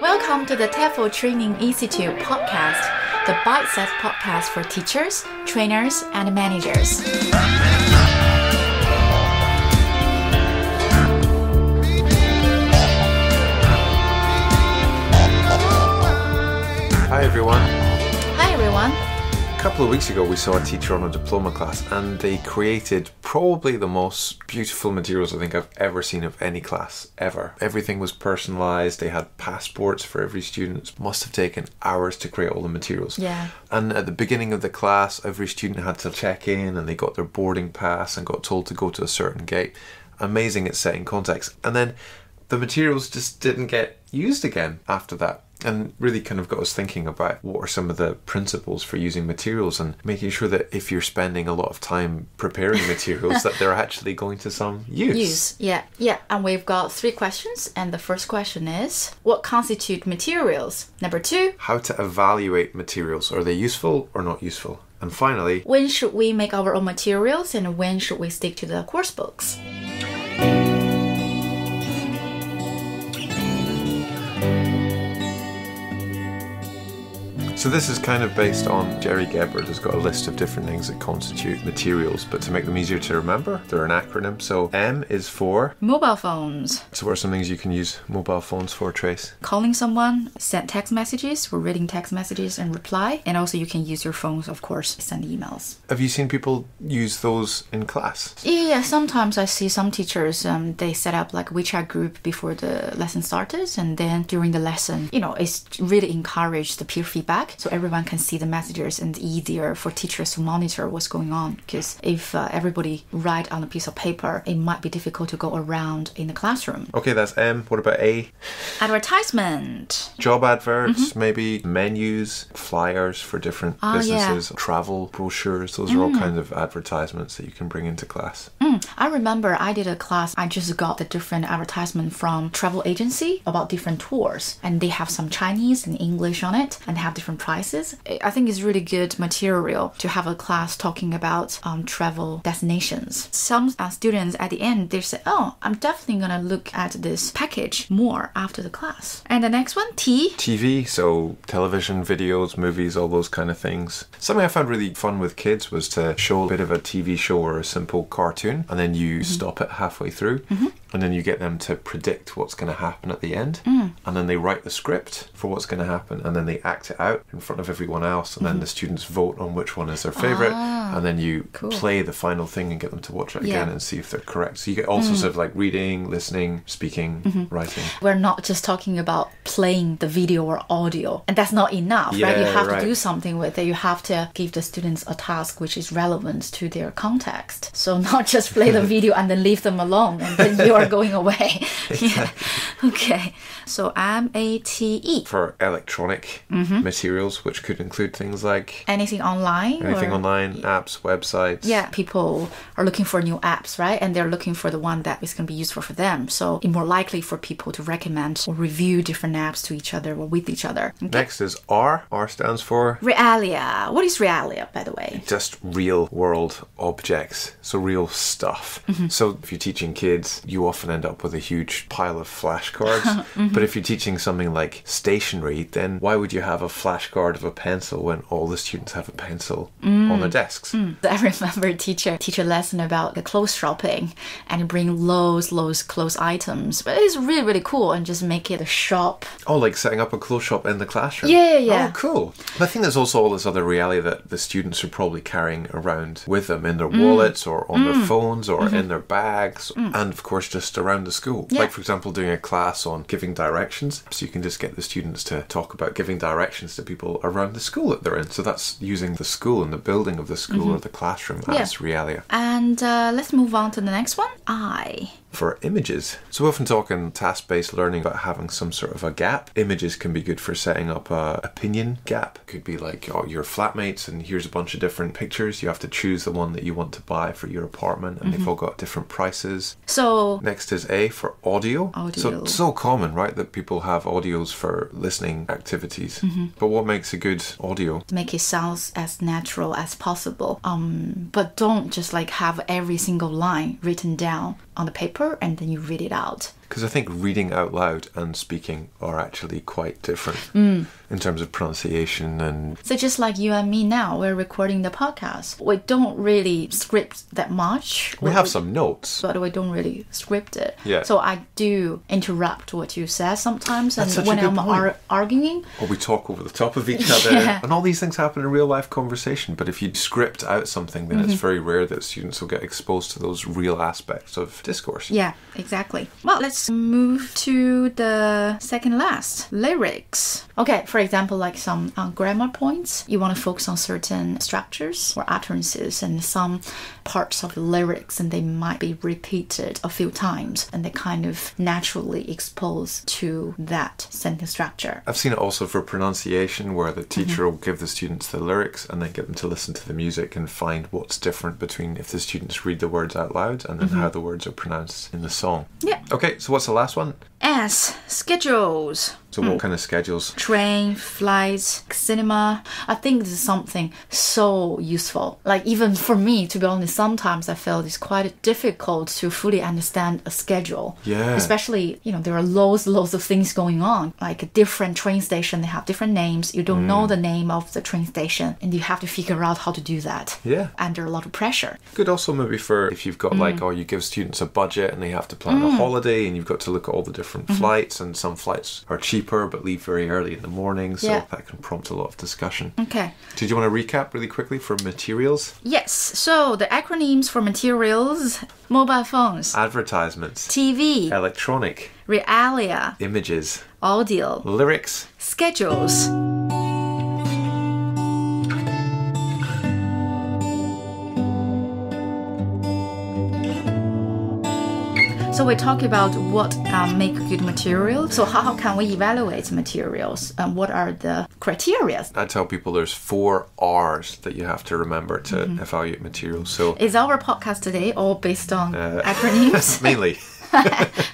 Welcome to the TEFL Training Institute podcast, the bite-sized podcast for teachers, trainers, and managers. Hi everyone. Hi everyone. A couple of weeks ago we saw a teacher on a diploma class and they created probably the most beautiful materials I think I've ever seen of any class ever. Everything was personalised, they had passports for every student. It must have taken hours to create all the materials. Yeah. And at the beginning of the class every student had to check in and they got their boarding pass and got told to go to a certain gate. Amazing at setting context. And then the materials just didn't get used again after that. And really kind of got us thinking about what are some of the principles for using materials and making sure that if you're spending a lot of time preparing materials that they're actually going to some use. Yeah. And we've got 3 questions. And the first question is, what constitute materials? Number 2, how to evaluate materials. Are they useful or not useful? And finally, when should we make our own materials and when should we stick to the course books? So this is kind of based on Jerry Gebhardt has got a list of different things that constitute materials, but to make them easier to remember, they're an acronym. So M is for mobile phones. So what are some things you can use mobile phones for, Trace? Calling someone, send text messages, for reading text messages and reply. And also you can use your phones, of course, send emails. Have you seen people use those in class? Yeah, sometimes I see some teachers, they set up like WeChat group before the lesson started. And then during the lesson, it's really encouraged the peer feedback. So everyone can see the messages and it's easier for teachers to monitor what's going on. Because if everybody write on a piece of paper, it might be difficult to go around in the classroom. Okay, that's M. What about A? Advertisement. Job adverts, maybe menus, flyers for different businesses, travel brochures. Those are all kinds of advertisements that you can bring into class. I remember I did a class, I just got the different advertisement from travel agency about different tours. And they have some Chinese and English on it and have different prices. I think it's really good material to have a class talking about travel destinations. Some students at the end, they say, I'm definitely going to look at this package more after the class. And the next one, T. TV, so television, videos, movies, all those kind of things. Something I found really fun with kids was to show a bit of a TV show or a simple cartoon and then you stop it halfway through and then you get them to predict what's going to happen at the end and then they write the script for what's going to happen and then they act it out in front of everyone else and then the students vote on which one is their favourite and then you play the final thing and get them to watch it again and see if they're correct. So you get all sorts of like reading, listening, speaking, writing. We're not just talking about playing the video or audio and that's not enough, right? You have to do something with it. You have to give the students a task which is relevant to their context. So not just play the video and then leave them alone and then you are going away. Okay. So MATE. For electronic materials, which could include things like anything online, apps, websites. Yeah, people are looking for new apps, right? And they're looking for the one that is going to be useful for them. So it's more likely for people to recommend or review different apps to each other or with each other. Okay. Next is R. R stands for Realia. What is Realia, by the way? Just real world objects, so real stuff. So if you're teaching kids, you often end up with a huge pile of flashcards. But if you're teaching something like stationery, then why would you have a flashcard of a pencil when all the students have a pencil on their desks? I remember teach a lesson about the clothes shopping and you bring loads clothes items. But it's really, really cool and just make it a shop. Oh, like setting up a clothes shop in the classroom? Yeah. Oh, cool. But I think there's also all this other reality that the students are probably carrying around with them in their wallets or on their phones or in their bags and of course just around the school. Like for example doing a class on giving directions, so you can just get the students to talk about giving directions to people around the school that they're in. So that's using the school and the building of the school or the classroom as realia. And let's move on to the next one. I. For images. So we often talk in task-based learning about having some sort of a gap. Images can be good for setting up a opinion gap. It could be like, your flatmates and here's a bunch of different pictures. You have to choose the one that you want to buy for your apartment and they've all got different prices. So next is A for audio. So common, right, that people have audios for listening activities. But what makes a good audio? Make it sound as natural as possible. But don't just like have every single line written down on the paper and then you read it out. Because I think reading out loud and speaking are actually quite different in terms of pronunciation and... So just like you and me now, we're recording the podcast. We don't really script that much. We have some notes. But we don't really script it. Yeah. So I do interrupt what you say sometimes. That's And such a when good I'm point. arguing... Or we talk over the top of each other. Yeah. And all these things happen in real life conversation. But if you script out something, then it's very rare that students will get exposed to those real aspects of discourse. Yeah, exactly. Well, let's move to the second last, lyrics. Okay, for example, like some grammar points, you want to focus on certain structures or utterances and some parts of the lyrics, and they might be repeated a few times, and they kind of naturally expose to that sentence structure. I've seen it also for pronunciation, where the teacher will give the students the lyrics and then get them to listen to the music and find what's different between if the students read the words out loud and then how the words are pronounced in the song. Yeah. Okay, so what's the last one? S, schedules. So what kind of schedules? Train, flights, cinema. I think this is something so useful. Like even for me, to be honest, sometimes I feel it's quite difficult to fully understand a schedule. Yeah. Especially, there are loads of things going on. Like a different train station, they have different names. You don't know the name of the train station, and you have to figure out how to do that. Yeah. Under a lot of pressure. Good also maybe for if you've got you give students a budget and they have to plan a holiday and you've got to look at all the different flights, and some flights are cheaper but leave very early in the morning, so that can prompt a lot of discussion. Okay. Did you want to recap really quickly for materials? Yes. So the acronyms for materials: mobile phones, Advertisements, TV, electronic, realia, images, audio, lyrics, schedules. So we talk about what make good materials. So how can we evaluate materials, and what are the criteria? I tell people there's 4 R's that you have to remember to evaluate materials. So Is our podcast today all based on acronyms? mainly.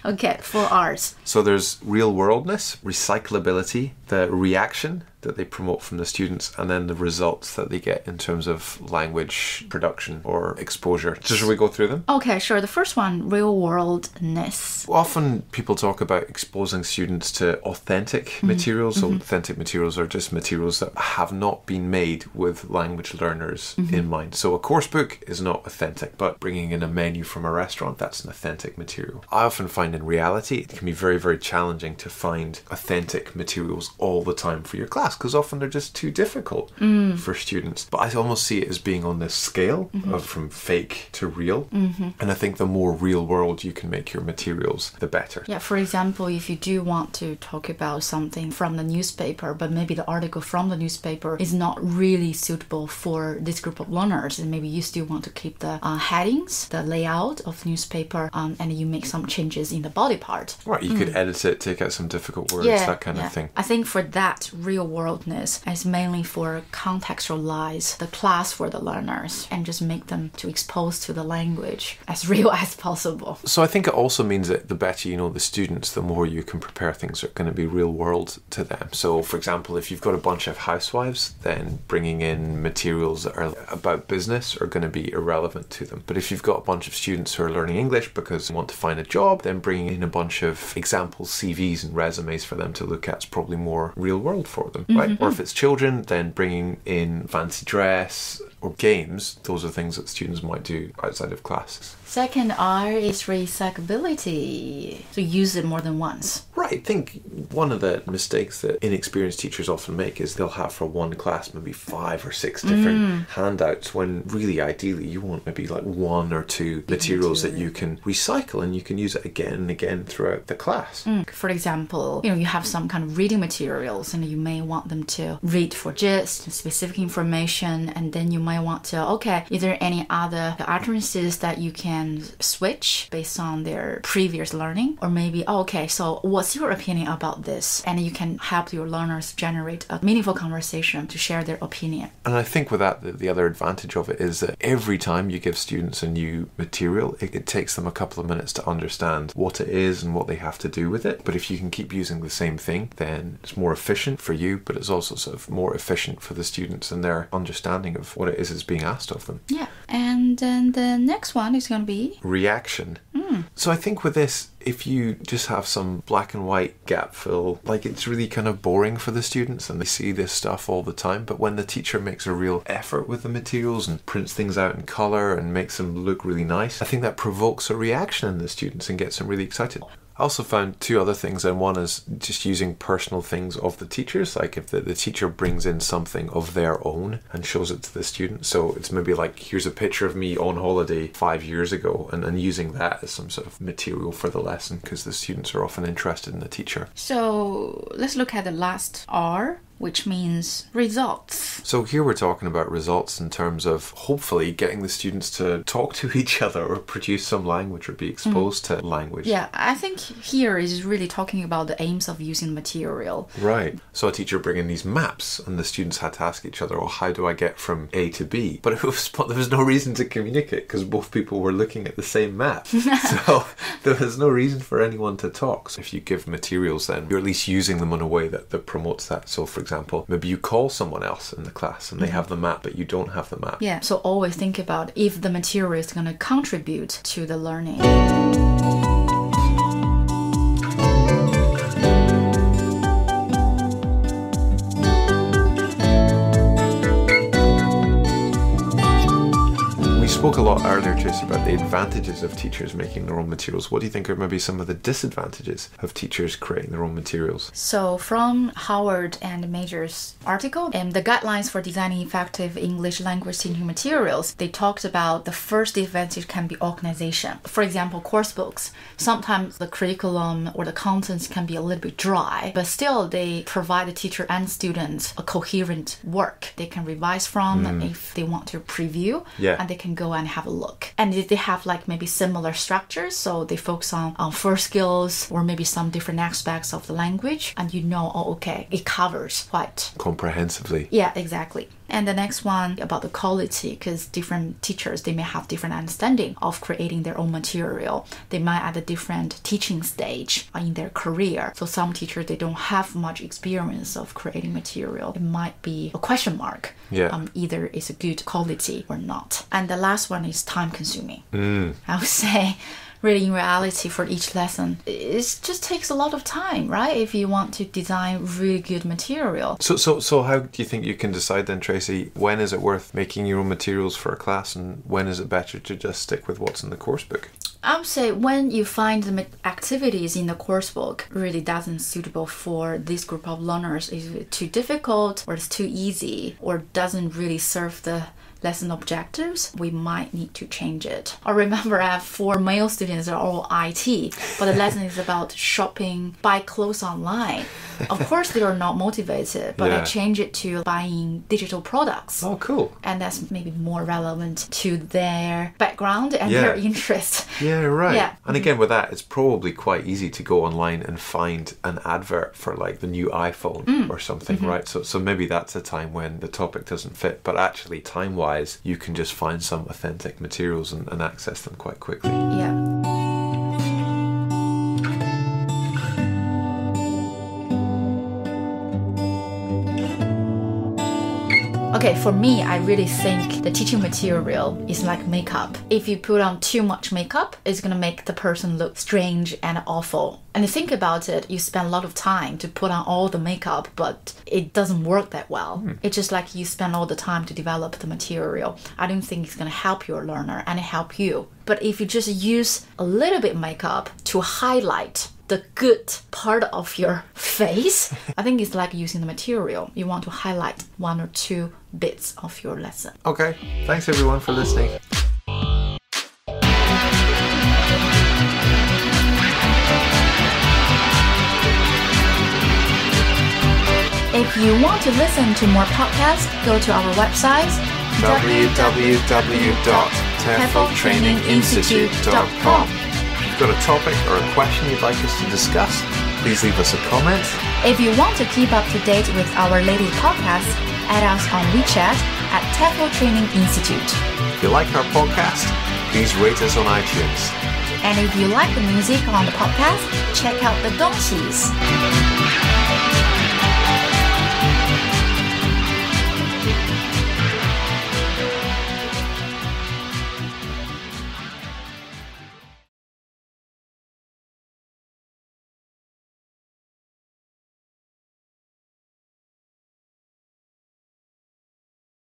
Okay, 4 R's. So there's real worldness, recyclability, the reaction that they promote from the students, and then the results that they get in terms of language production or exposure. So should we go through them? Okay, sure. The first one, real worldness. Often people talk about exposing students to authentic materials. So authentic materials are just materials that have not been made with language learners in mind. So a course book is not authentic, but bringing in a menu from a restaurant, that's an authentic material. I often find in reality it can be very, very challenging to find authentic materials all the time for your class, because often they're just too difficult for students. But I almost see it as being on this scale of from fake to real. And I think the more real world you can make your materials, the better. Yeah, for example, if you do want to talk about something from the newspaper, but maybe the article from the newspaper is not really suitable for this group of learners, and maybe you still want to keep the headings, the layout of the newspaper, and you make some changes in the body part. Right, you could edit it, take out some difficult words, that kind of thing. I think for that, real worldness is mainly for contextualize the class for the learners and just make them to expose to the language as real as possible. So I think it also means that the better you know the students, the more you can prepare things that are going to be real world to them. So for example, if you've got a bunch of housewives, then bringing in materials that are about business are going to be irrelevant to them. But if you've got a bunch of students who are learning English because they want to find a job, then bringing in a bunch of example CVs and resumes for them to look at is probably more real world for them, right? Or if it's children, then bringing in fancy dress or games, those are things that students might do outside of classes. Second R is recyclability. So use it more than once. Right. I think one of the mistakes that inexperienced teachers often make is they'll have for one class maybe 5 or 6 different handouts, when really ideally you want maybe like 1 or 2 materials that you can recycle and you can use it again and again throughout the class. For example, you have some kind of reading materials and you may want them to read for gist, specific information, and then you might want to, okay, is there any other utterances that you can switch based on their previous learning? Or maybe, okay, so what's your opinion about this? And you can help your learners generate a meaningful conversation to share their opinion. And I think with that, the other advantage of it is that every time you give students a new material, it takes them a couple of minutes to understand what it is and what they have to do with it. But if you can keep using the same thing, then it's more efficient for you, but it's also sort of more efficient for the students and their understanding of what it is that's being asked of them. Yeah. And then the next one is going to be reaction. So I think with this, if you just have some black and white gap fill, like it's really kind of boring for the students and they see this stuff all the time. But when the teacher makes a real effort with the materials and prints things out in colour and makes them look really nice, I think that provokes a reaction in the students and gets them really excited. I also found two other things, and one is just using personal things of the teachers, like if the teacher brings in something of their own and shows it to the student. So it's maybe like, here's a picture of me on holiday 5 years ago, and using that as some sort of material for the lesson, because the students are often interested in the teacher. So let's look at the last R, which means results. So here we're talking about results in terms of hopefully getting the students to talk to each other or produce some language or be exposed to language. Yeah, I think here is really talking about the aims of using material. Right. So a teacher bringing these maps and the students had to ask each other, how do I get from A to B? But there was no reason to communicate because both people were looking at the same map. So there was no reason for anyone to talk. So if you give materials, then you're at least using them in a way that promotes that. So for example, maybe you call someone else in the class and they have the map, but you don't have the map. Yeah, so always think about if the material is going to contribute to the learning. Spoke a lot earlier, Tracy, about the advantages of teachers making their own materials. What do you think are maybe some of the disadvantages of teachers creating their own materials? So from Howard and Major's article, the guidelines for designing effective English language teaching materials, they talked about the first disadvantage can be organization. For example, course books. Sometimes the curriculum or the contents can be a little bit dry, but still they provide the teacher and students a coherent work they can revise from if they want to preview, and they can go and have a look. And they have like maybe similar structures, so they focus on first skills or maybe some different aspects of the language, and it covers quite comprehensively. Yeah, exactly. And the next one about the quality, because different teachers, they may have different understanding of creating their own material. They might at a different teaching stage in their career. So some teachers, they don't have much experience of creating material. It might be a question mark. Yeah. Either it's a good quality or not. And the last one is time consuming. I would say really in reality for each lesson, it just takes a lot of time, right? If you want to design really good material. So how do you think you can decide then, Tracy, when is it worth making your own materials for a class and when is it better to just stick with what's in the course book? I would say when you find the activities in the course book really doesn't suitable for this group of learners, is it too difficult or it's too easy or doesn't really serve the lesson objectives, we might need to change it. I remember I have 4 male students that are all IT, but the lesson is about shopping, buy clothes online. Of course, they are not motivated, but I change it to buying digital products. Oh, cool. And that's maybe more relevant to their background and their interest. Yeah, right. Yeah. And again, with that, it's probably quite easy to go online and find an advert for like the new iPhone or something, right? So maybe that's a time when the topic doesn't fit, but actually time-wise, you can just find some authentic materials and access them quite quickly. Yeah. Okay, for me, I really think the teaching material is like makeup. If you put on too much makeup, it's gonna make the person look strange and awful. And think about it, you spend a lot of time to put on all the makeup, but it doesn't work that well. It's just like you spend all the time to develop the material. I don't think it's gonna help your learner and help you. But if you just use a little bit makeup to highlight the good part of your face, I think it's like using the material. You want to highlight 1 or 2 bits of your lesson. Okay, thanks everyone for listening. If you want to listen to more podcasts, go to our website www.tefltraininginstitute.com. If you've got a topic or a question you'd like us to discuss, please leave us a comment. If you want to keep up to date with our latest podcasts, add us on WeChat at TEFL Training Institute. If you like our podcast, please rate us on iTunes. And if you like the music on the podcast, check out the Dongxis.